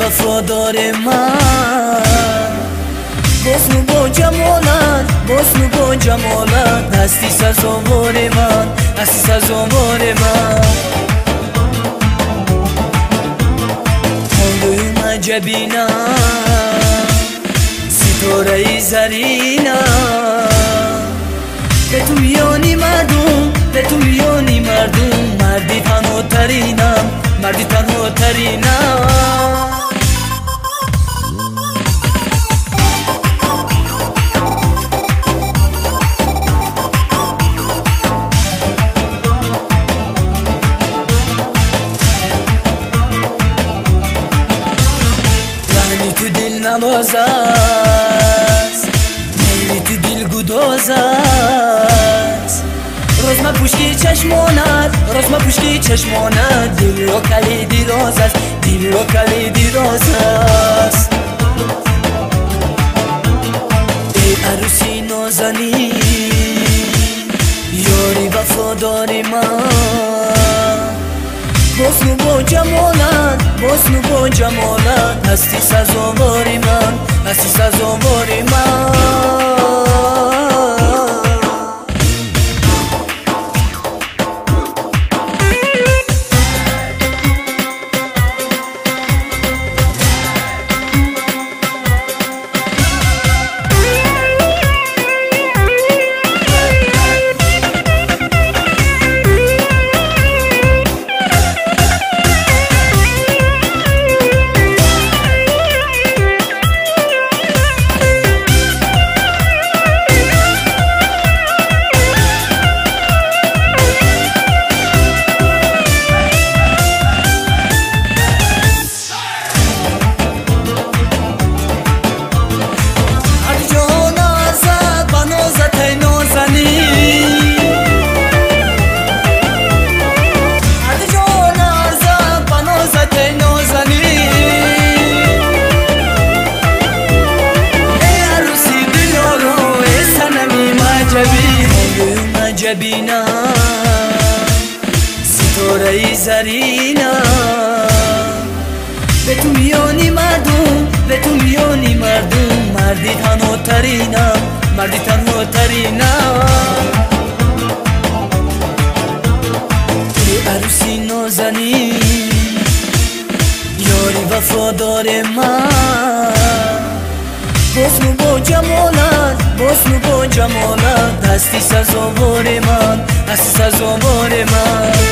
وفادار من، بسنو با جمالت، بسنو با جمالت، هستی سزاوار من، هستی سزاوار من. حالویم جبینم، ستاره زرینم، به تو میانی مردم، به تو میانی مردم، مردی تنها ترینم، مردی تنها ترینم. یعنی تو دل نواز است، میلی تو دل گداز است، روز ما پشتی چشمانت، روز ما پشتی چشمانت، دل را کلیدی راز است، دل را کلیدی راز است. ای عروسی نازنی، یاری وفادار من، بسنو با جمالت، بسنو با جمالت، هستی سزاوار من، هستی سزاوار من. جبینم، ستاره زرینم، به تو میانی مردم، به تو میانی مردم، مردی تنها ترینم، مردی تنها ترینم. ای عروسی نازنی، یاری وفادار من، بسنو با جمالت، بسنو با جمالت، هستی سزاوار من، هستی سزاوار من.